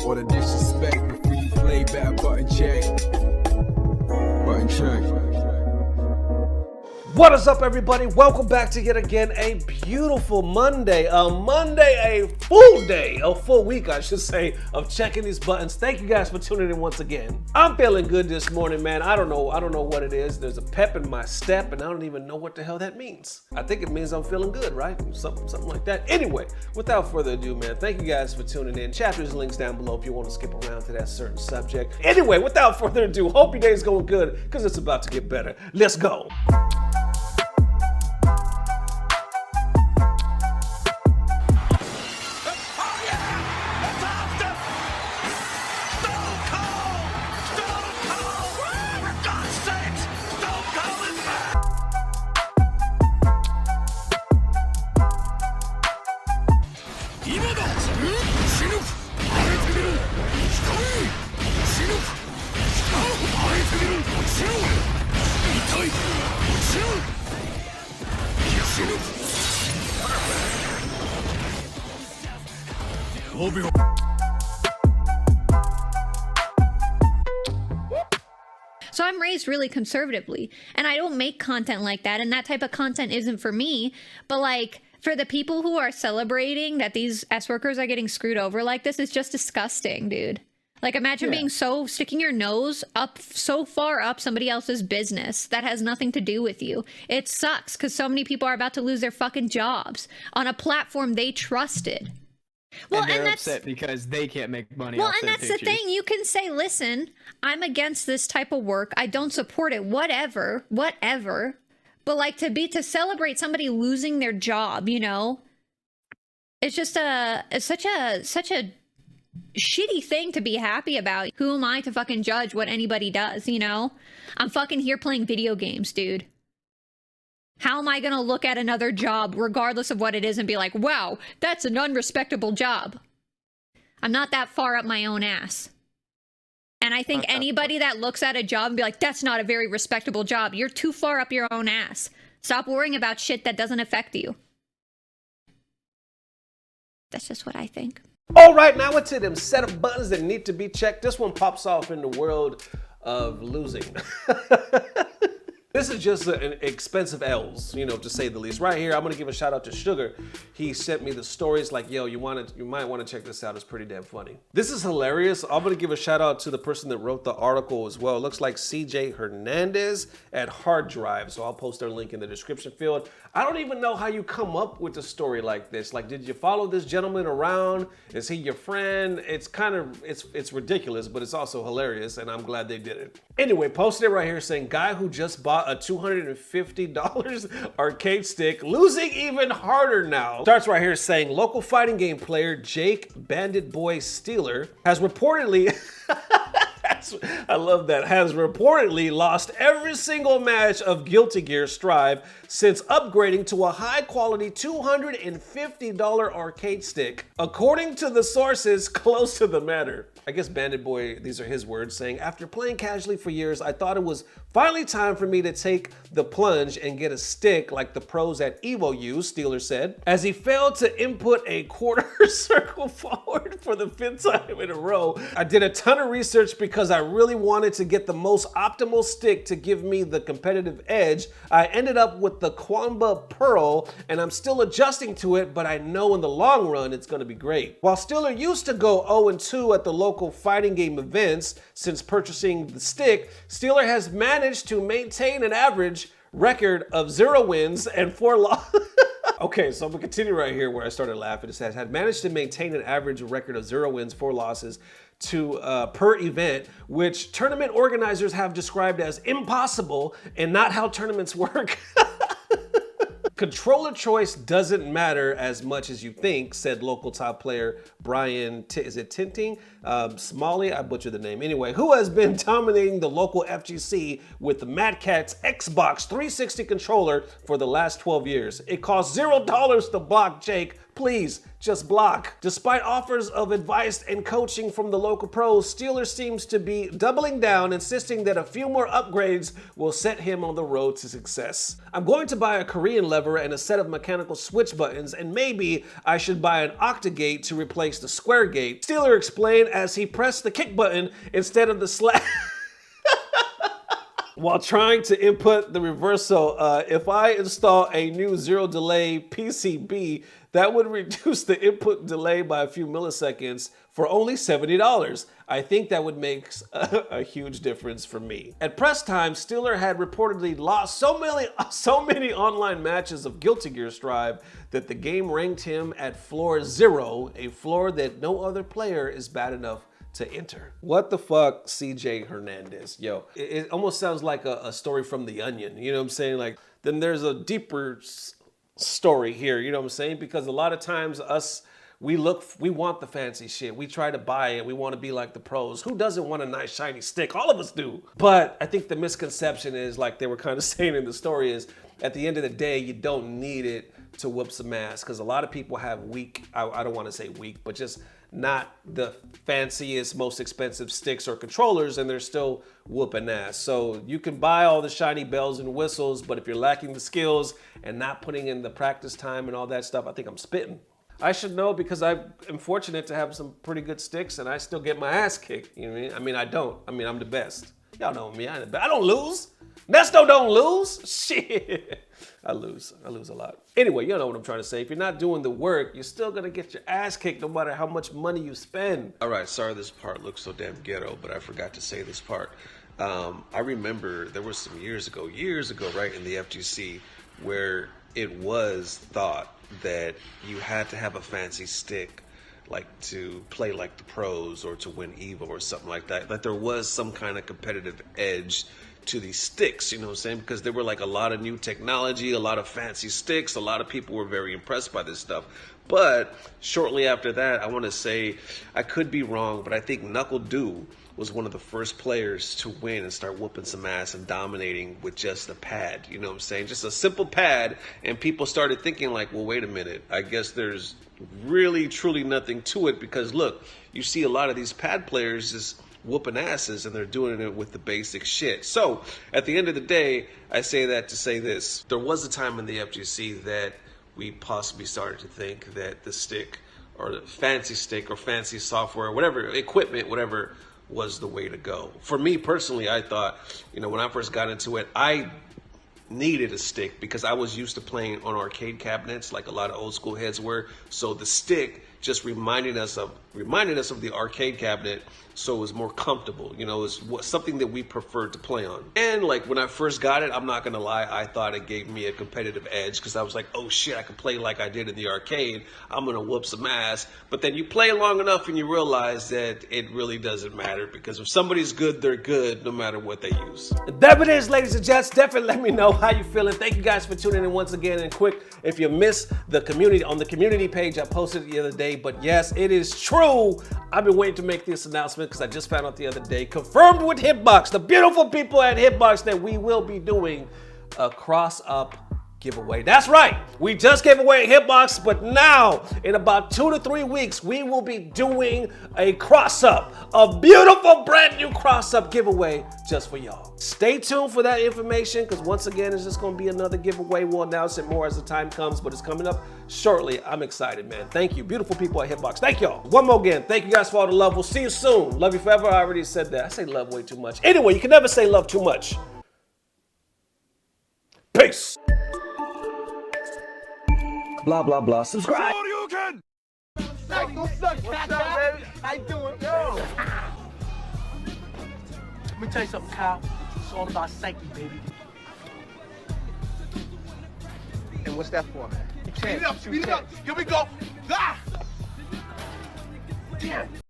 All the disrespect before you play back, button check. Button check. What is up, everybody? Welcome back to yet again a beautiful Monday. A full week, I should say, of checking these buttons. Thank you guys for tuning in once again. I'm feeling good this morning, man. I don't know what it is. There's a pep in my step, and I don't even know what the hell that means. I think it means I'm feeling good, right? Something like that. Anyway, without further ado, man, thank you guys for tuning in. Chapters and links down below if you want to skip around to that certain subject. Anyway, without further ado, hope your day's going good, because it's about to get better. Let's go. So I'm raised really conservatively, and I don't make content like that, and that type of content isn't for me. But like, for the people who are celebrating that these S workers are getting screwed over like this, it's just disgusting, dude. Like, imagine being sticking your nose up so far up somebody else's business that has nothing to do with you. It sucks because so many people are about to lose their fucking jobs on a platform they trusted. Well, and they're upset because they can't make money. Well, off and their that's pictures. the thing. You can say, listen, I'm against this type of work. I don't support it. Whatever. But like, to celebrate somebody losing their job, you know, it's just such a shitty thing to be happy about. Who am I to fucking judge what anybody does, you know? I'm fucking here playing video games, dude. How am I going to look at another job, regardless of what it is, and be like, wow, that's an unrespectable job? I'm not that far up my own ass. And I think anybody that looks at a job and be like, that's not a very respectable job, you're too far up your own ass. Stop worrying about shit that doesn't affect you. That's just what I think. All right, now into them set of buttons that need to be checked. This one pops off in the world of losing. This is just an expensive L's, you know, to say the least. Right here, I'm gonna give a shout out to Sugar. He sent me the stories like, yo, you might want to check this out. It's pretty damn funny. This is hilarious. I'm gonna give a shout out to the person that wrote the article as well. It looks like CJ Hernandez at Hard Drive. So I'll post their link in the description field. I don't even know how you come up with a story like this. Like, did you follow this gentleman around? Is he your friend? It's kind of, it's ridiculous, but it's also hilarious, and I'm glad they did it. Anyway, posted it right here saying, guy who just bought a $250 arcade stick, losing even harder now. Starts right here saying, local fighting game player Jake Bandit Boy Steeler has reportedly, I love that, has reportedly lost every single match of Guilty Gear Strive since upgrading to a high-quality $250 arcade stick, according to the sources close to the matter. I guess Bandit Boy, these are his words, saying, after playing casually for years, I thought it was finally time for me to take the plunge and get a stick like the pros at Evo use, Steeler said, as he failed to input a quarter circle forward for the 5th time in a row. I did a ton of research because I really wanted to get the most optimal stick to give me the competitive edge. I ended up with the Quamba Pearl, and I'm still adjusting to it, but I know in the long run it's gonna be great. While Steeler used to go 0-2 at the local fighting game events since purchasing the stick, Steeler has managed to maintain an average record of 0 wins and 4 losses. Okay, so I'm gonna continue right here where I started laughing. It says, had managed to maintain an average record of 0 wins, 4 losses per event, which tournament organizers have described as impossible and not how tournaments work. Controller choice doesn't matter as much as you think, said local top player Brian, is it Tinting? Smalley, I butchered the name. Anyway, who has been dominating the local FGC with the Mad Catz Xbox 360 controller for the last 12 years. It costs $0 to block Jake Please, just block. Despite offers of advice and coaching from the local pros, Steeler seems to be doubling down, insisting that a few more upgrades will set him on the road to success. I'm going to buy a Korean lever and a set of mechanical switch buttons, and maybe I should buy an octagate to replace the square gate, Steeler explained as he pressed the kick button instead of the slash. While trying to input the reversal, if I install a new zero delay PCB, that would reduce the input delay by a few milliseconds for only $70. I think that would make a huge difference for me. At press time, Steeler had reportedly lost so many online matches of Guilty Gear Strive that the game ranked him at floor 0, a floor that no other player is bad enough to enter. What the fuck, CJ Hernandez? Yo, it almost sounds like a story from The Onion, you know what I'm saying? Like, then there's a deeper story here, you know what I'm saying? Because a lot of times we want the fancy shit. We try to buy it. We want to be like the pros. Who doesn't want a nice shiny stick? All of us do. But I think the misconception is, like they were kind of saying in the story, is at the end of the day, you don't need it to whoop some ass. Because a lot of people have weak, I don't want to say weak, but just not the fanciest, most expensive sticks or controllers, and they're still whooping ass. So you can buy all the shiny bells and whistles, but if you're lacking the skills and not putting in the practice time and all that stuff, I think I'm spitting. I should know because I am fortunate to have some pretty good sticks and I still get my ass kicked. You know what I mean? I mean, I don't. I mean, I'm the best. Y'all know me. I don't lose. Nesto don't lose. Shit. I lose a lot. Anyway, you know what I'm trying to say. If you're not doing the work, you're still gonna get your ass kicked no matter how much money you spend. All right, sorry this part looks so damn ghetto, but I forgot to say this part. I remember there was some years ago, right, in the FGC, where it was thought that you had to have a fancy stick, like to play like the pros or to win EVO or something like that. Like there was some kind of competitive edge to these sticks, you know what I'm saying? Because there were like a lot of new technology, a lot of fancy sticks, a lot of people were very impressed by this stuff. But shortly after that, I want to say, I could be wrong, but I think Knuckle Dew was one of the first players to win and start whooping some ass and dominating with just a pad, you know what I'm saying? Just a simple pad, and people started thinking like, well, wait a minute, I guess there's really, truly nothing to it, because look, you see a lot of these pad players just whooping asses and they're doing it with the basic shit. So at the end of the day, I say that to say this. There was a time in the FGC that we possibly started to think that the stick or the fancy stick or fancy software, whatever, equipment, whatever, was the way to go. For me personally, I thought, you know, when I first got into it, I needed a stick because I was used to playing on arcade cabinets like a lot of old school heads were. So the stick just reminded us of the arcade cabinet, so it was more comfortable. You know, it was something that we preferred to play on. And like when I first got it, I'm not gonna lie, I thought it gave me a competitive edge because I was like, oh shit, I can play like I did in the arcade. I'm gonna whoop some ass. But then you play long enough and you realize that it really doesn't matter, because if somebody's good, they're good no matter what they use. There it is, ladies and gents. Definitely let me know how you feeling. Thank you guys for tuning in once again. And quick, if you missed the community, on the community page, I posted it the other day. But yes, it is true. I've been waiting to make this announcement because I just found out the other day, confirmed with Hitbox, the beautiful people at Hitbox, that we will be doing a cross-up giveaway. That's right. We just gave away a Hitbox, but now in about 2 to 3 weeks, we will be doing a cross-up, a beautiful brand new cross-up giveaway just for y'all. Stay tuned for that information, because once again, it's just going to be another giveaway. We'll announce it more as the time comes, but it's coming up shortly. I'm excited, man. Thank you, beautiful people at Hitbox. Thank y'all. One more again. Thank you guys for all the love. We'll see you soon. Love you forever. I already said that. I say love way too much. Anyway, you can never say love too much. Peace. Blah, blah, blah. Subscribe. What's up, baby? How you doing? Yo. Let me tell you something, Kyle. It's all about psyche, baby. And what's that for, man? Speed it up, speed it up. Here we go. Ah! Damn.